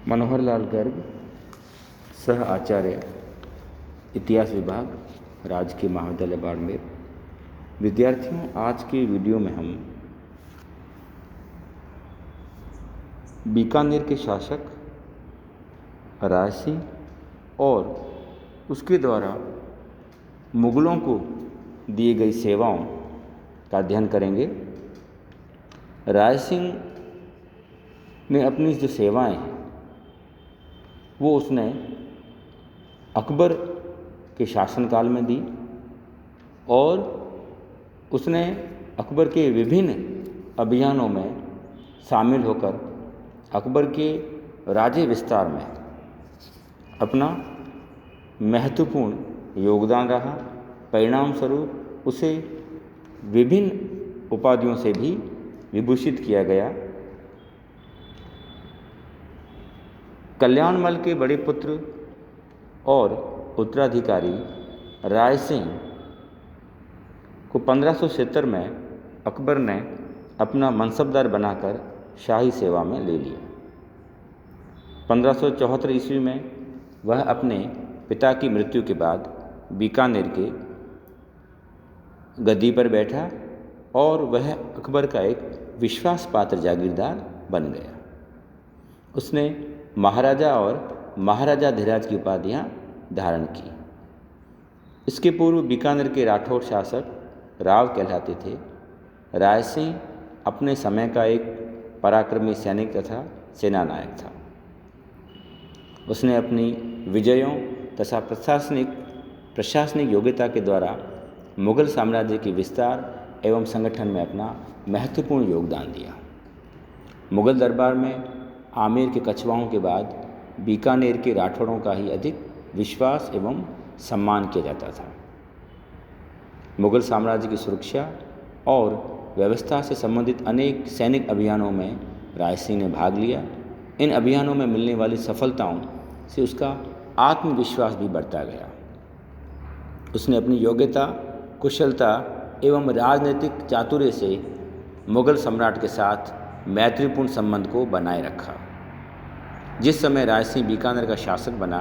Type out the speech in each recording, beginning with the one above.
मनोहर लाल गर्ग, सह आचार्य, इतिहास विभाग, राजकीय महाविद्यालय बाड़मेर। विद्यार्थियों, आज के वीडियो में हम बीकानेर के शासक राय सिंह और उसके द्वारा मुगलों को दी गई सेवाओं का अध्ययन करेंगे। राय सिंह ने अपनी जो सेवाएं हैं वो उसने अकबर के शासनकाल में दी और उसने अकबर के विभिन्न अभियानों में शामिल होकर अकबर के राज्य विस्तार में अपना महत्वपूर्ण योगदान रहा। परिणाम स्वरूप उसे विभिन्न उपाधियों से भी विभूषित किया गया। कल्याणमल के बड़े पुत्र और उत्तराधिकारी राय सिंह को 1570 में अकबर ने अपना मनसबदार बनाकर शाही सेवा में ले लिया। 1574 ईस्वी में वह अपने पिता की मृत्यु के बाद बीकानेर के गद्दी पर बैठा और वह अकबर का एक विश्वास पात्र जागीरदार बन गया। उसने महाराजा और महाराजाधिराज की उपाधियां धारण की। इसके पूर्व बीकानेर के राठौर शासक राव कहलाते थे। राय सिंह अपने समय का एक पराक्रमी सैनिक तथा सेनानायक था। उसने अपनी विजयों तथा प्रशासनिक योग्यता के द्वारा मुगल साम्राज्य के विस्तार एवं संगठन में अपना महत्वपूर्ण योगदान दिया। मुगल दरबार में आमेर के कछवाओं के बाद बीकानेर के राठौड़ों का ही अधिक विश्वास एवं सम्मान किया जाता था। मुगल साम्राज्य की सुरक्षा और व्यवस्था से संबंधित अनेक सैनिक अभियानों में राय सिंह ने भाग लिया। इन अभियानों में मिलने वाली सफलताओं से उसका आत्मविश्वास भी बढ़ता गया। उसने अपनी योग्यता, कुशलता एवं राजनीतिक चातुर्य से मुगल सम्राट के साथ मैत्रीपूर्ण संबंध को बनाए रखा। जिस समय राय सिंह बीकानेर का शासक बना,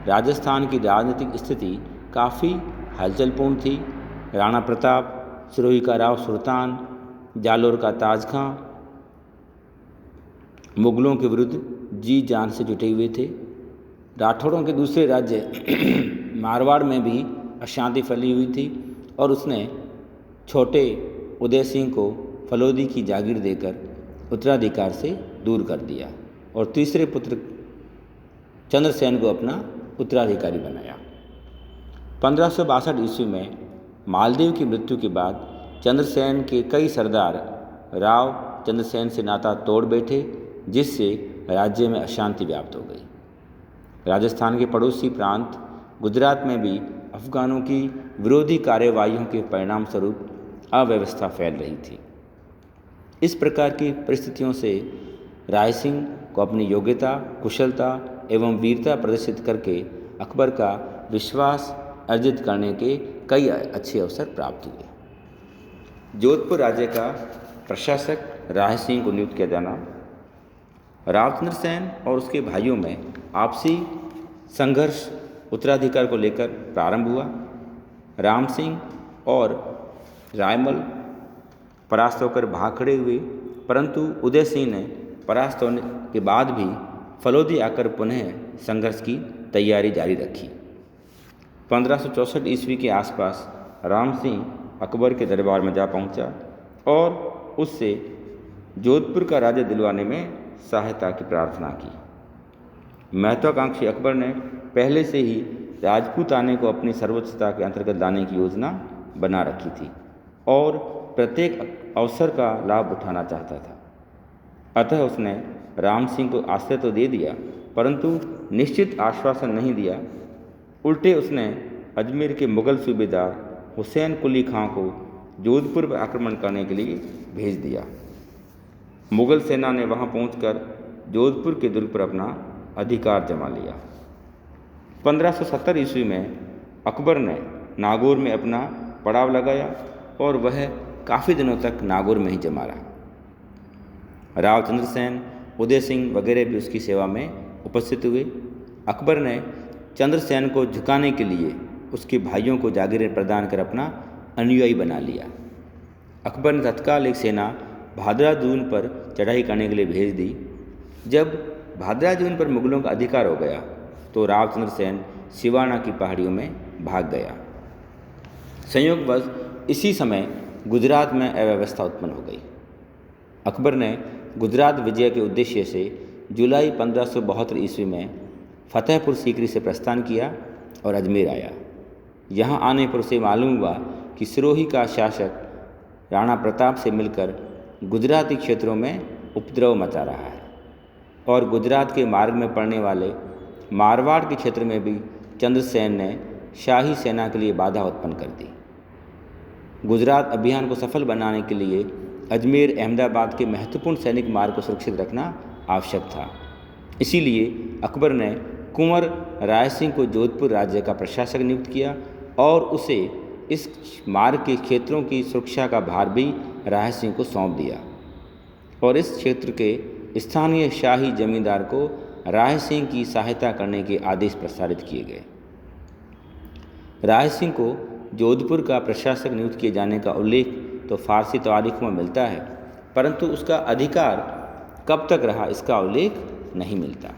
राजस्थान की राजनीतिक स्थिति काफ़ी हलचलपूर्ण थी। राणा प्रताप, सिरोही का राव सुल्तान, जालोर का ताज खां मुगलों के विरुद्ध जी जान से जुटे हुए थे। राठौड़ों के दूसरे राज्य मारवाड़ में भी अशांति फैली हुई थी और उसने छोटे उदय सिंह को फलोदी की जागीर देकर उत्तराधिकार से दूर कर दिया और तीसरे पुत्र चंद्रसेन को अपना उत्तराधिकारी बनाया। 1562 ईस्वी में मालदेव की मृत्यु के बाद चंद्रसेन के कई सरदार राव चंद्रसेन से नाता तोड़ बैठे, जिससे राज्य में अशांति व्याप्त हो गई। राजस्थान के पड़ोसी प्रांत गुजरात में भी अफगानों की विरोधी कार्यवाहियों के परिणाम स्वरूप अव्यवस्था फैल रही थी। इस प्रकार की परिस्थितियों से राय सिंह को अपनी योग्यता, कुशलता एवं वीरता प्रदर्शित करके अकबर का विश्वास अर्जित करने के कई अच्छे अवसर प्राप्त हुए। जोधपुर राज्य का प्रशासक राय सिंह को नियुक्त किया जाना। रावचंद्र सेन और उसके भाइयों में आपसी संघर्ष उत्तराधिकार को लेकर प्रारंभ हुआ। राम सिंह और रायमल परास्त होकर भाग खड़े हुए, परंतु उदय सिंह ने परास्त होने के बाद भी फलोदी आकर पुनः संघर्ष की तैयारी जारी रखी। 1564 ईस्वी के आसपास राम सिंह अकबर के दरबार में जा पहुंचा और उससे जोधपुर का राज्य दिलवाने में सहायता की प्रार्थना की। महत्वाकांक्षी अकबर ने पहले से ही राजपूताने को अपनी सर्वोच्चता के अंतर्गत लाने की योजना बना रखी थी और प्रत्येक अवसर का लाभ उठाना चाहता था। अतः उसने राम सिंह को आश्रय तो दे दिया, परंतु निश्चित आश्वासन नहीं दिया। उल्टे उसने अजमेर के मुगल सूबेदार हुसैन कुली खां को जोधपुर पर आक्रमण करने के लिए भेज दिया। मुगल सेना ने वहां पहुंचकर जोधपुर के दुर्ग पर अपना अधिकार जमा लिया। 1570 ईस्वी में अकबर ने नागौर में अपना पड़ाव लगाया और वह काफ़ी दिनों तक नागौर में ही जमा रहा। राव चंद्रसेन, उदय सिंह वगैरह भी उसकी सेवा में उपस्थित हुए। अकबर ने चंद्रसेन को झुकाने के लिए उसके भाइयों को जागीरें प्रदान कर अपना अनुयायी बना लिया। अकबर ने तत्काल एक सेना भादरा-जून पर चढ़ाई करने के लिए भेज दी। जब भादरा-जून पर मुगलों का अधिकार हो गया तो राव चंद्रसेन सिवाना की पहाड़ियों में भाग गया। संयोगवश इसी समय गुजरात में अव्यवस्था उत्पन्न हो गई। अकबर ने गुजरात विजय के उद्देश्य से जुलाई 1572 ईस्वी में फतेहपुर सीकरी से प्रस्थान किया और अजमेर आया। यहाँ आने पर उसे मालूम हुआ कि सिरोही का शासक राणा प्रताप से मिलकर गुजराती क्षेत्रों में उपद्रव मचा रहा है और गुजरात के मार्ग में पड़ने वाले मारवाड़ के क्षेत्र में भी चंद्रसेन ने शाही सेना के लिए बाधा उत्पन्न कर दी। गुजरात अभियान को सफल बनाने के लिए अजमेर अहमदाबाद के महत्वपूर्ण सैनिक मार्ग को सुरक्षित रखना आवश्यक था। इसीलिए अकबर ने कुंवर राय सिंह को जोधपुर राज्य का प्रशासक नियुक्त किया और उसे इस मार्ग के क्षेत्रों की सुरक्षा का भार भी राय सिंह को सौंप दिया और इस क्षेत्र के स्थानीय शाही जमींदार को राय सिंह की सहायता करने के आदेश प्रसारित किए गए। राय सिंह को जोधपुर का प्रशासक नियुक्त किए जाने का उल्लेख तो फारसी तारीखों में मिलता है, परंतु उसका अधिकार कब तक रहा इसका उल्लेख नहीं मिलता।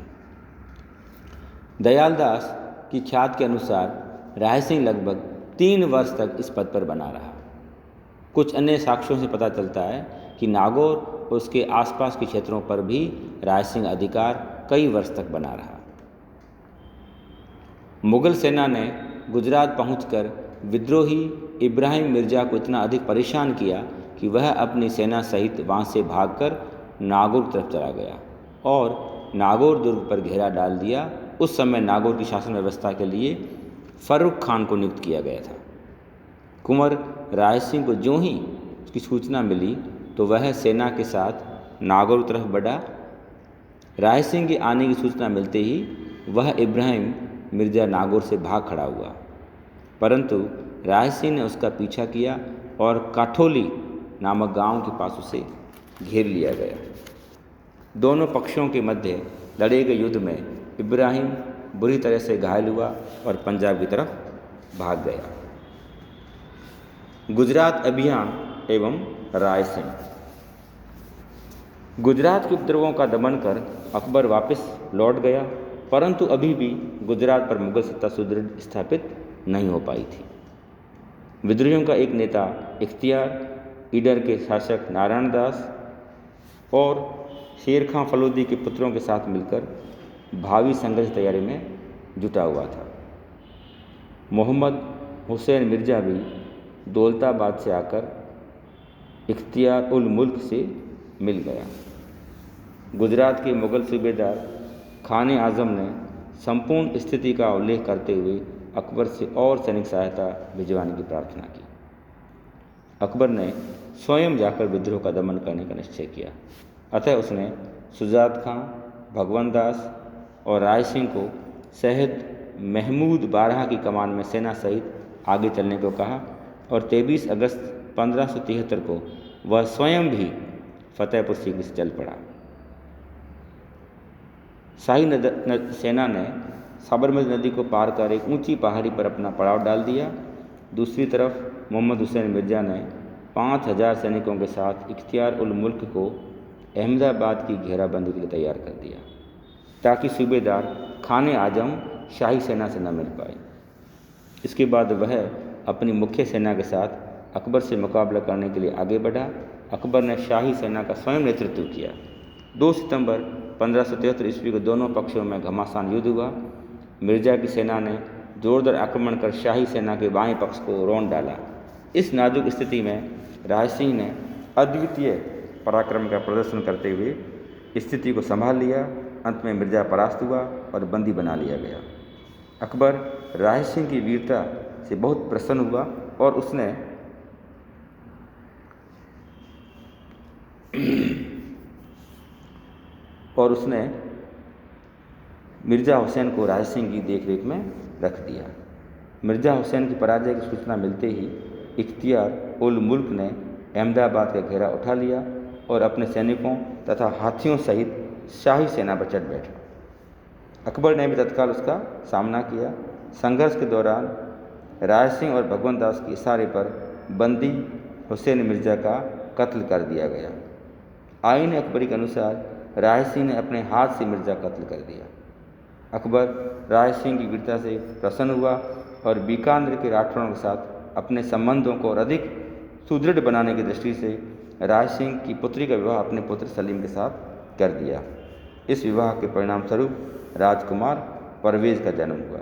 दयालदास की ख्यात के अनुसार राय सिंह लगभग 3 वर्ष तक इस पद पर बना रहा। कुछ अन्य साक्ष्यों से पता चलता है कि नागौर और उसके आसपास के क्षेत्रों पर भी राय सिंह अधिकार कई वर्ष तक बना रहा। मुगल सेना ने गुजरात पहुंचकर विद्रोही इब्राहिम मिर्जा को इतना अधिक परेशान किया कि वह अपनी सेना सहित वहां से भागकर नागौर तरफ चला गया और नागौर दुर्ग पर घेरा डाल दिया। उस समय नागौर की शासन व्यवस्था के लिए फर्रुख खान को नियुक्त किया गया था। कुंवर राय सिंह को ज्यों ही उसकी सूचना मिली तो वह सेना के साथ नागौर तरफ बढ़ा। राय सिंह के आने की सूचना मिलते ही वह इब्राहिम मिर्जा नागौर से भाग खड़ा हुआ, परंतु राय सिंह ने उसका पीछा किया और काठोली नामक गांव के पास उसे घेर लिया गया। दोनों पक्षों के मध्य लड़े गए युद्ध में इब्राहिम बुरी तरह से घायल हुआ और पंजाब की तरफ भाग गया। गुजरात अभियान एवं राय सिंह। गुजरात के उपद्रवों का दमन कर अकबर वापस लौट गया, परंतु अभी भी गुजरात पर मुगल सत्ता सुदृढ़ स्थापित नहीं हो पाई थी। विद्रोहियों का एक नेता इख्तियार ईडर के शासक नारायण दास और शेर खां फलोदी के पुत्रों के साथ मिलकर भावी संघर्ष तैयारी में जुटा हुआ था। मोहम्मद हुसैन मिर्जा भी दौलताबाद से आकर इख्तियार उल मुल्क से मिल गया। गुजरात के मुगल सूबेदार खान आजम ने संपूर्ण स्थिति का उल्लेख करते हुए अकबर से और सैनिक सहायता भिजवाने की प्रार्थना की। अकबर ने स्वयं जाकर विद्रोह का दमन करने का निश्चय किया, अतः उसने सुजात खां, भगवंत दास और राय सिंह को सैयद महमूद बारह की कमान में सेना सहित आगे चलने को कहा और 23 अगस्त 1573 को वह स्वयं भी फतेहपुर सीकरी से चल पड़ा। शाही सेना ने साबरमती नदी को पार कर एक ऊंची पहाड़ी पर अपना पड़ाव डाल दिया। दूसरी तरफ मोहम्मद हुसैन मिर्जा ने 5000 सैनिकों के साथ इख्तियार उल मुल्क को अहमदाबाद की घेराबंदी के लिए तैयार कर दिया, ताकि सूबेदार खान आजम शाही सेना से न मिल पाए। इसके बाद वह अपनी मुख्य सेना के साथ अकबर से मुकाबला करने के लिए आगे बढ़ा। अकबर ने शाही सेना का स्वयं नेतृत्व किया। 2 सितंबर 1573 ईस्वी को दोनों पक्षों में घमासान युद्ध हुआ। मिर्जा की सेना ने जोरदार आक्रमण कर शाही सेना के बाएं पक्ष को रौंद डाला। इस नाजुक स्थिति में राय सिंह ने अद्वितीय पराक्रम का प्रदर्शन करते हुए स्थिति को संभाल लिया। अंत में मिर्जा परास्त हुआ और बंदी बना लिया गया। अकबर राय सिंह की वीरता से बहुत प्रसन्न हुआ और उसने मिर्जा हुसैन को राय सिंह की देखरेख में रख दिया। मिर्जा हुसैन की पराजय की सूचना मिलते ही इख्तियार उल मुल्क ने अहमदाबाद का घेरा उठा लिया और अपने सैनिकों तथा हाथियों सहित शाही सेना पर चढ़ बैठा। अकबर ने भी तत्काल उसका सामना किया। संघर्ष के दौरान राय सिंह और भगवंत दास के इशारे पर बंदी हुसैन मिर्ज़ा का कत्ल कर दिया गया। आईन अकबरी के अनुसार राय सिंह ने अपने हाथ से मिर्ज़ा कत्ल कर दिया। अकबर राय सिंह की वीरता से प्रसन्न हुआ और बीकानेर के राठौरों के साथ अपने संबंधों को और अधिक सुदृढ़ बनाने की दृष्टि से राय सिंह की पुत्री का विवाह अपने पुत्र सलीम के साथ कर दिया। इस विवाह के परिणाम स्वरूप राजकुमार परवेज़ का जन्म हुआ।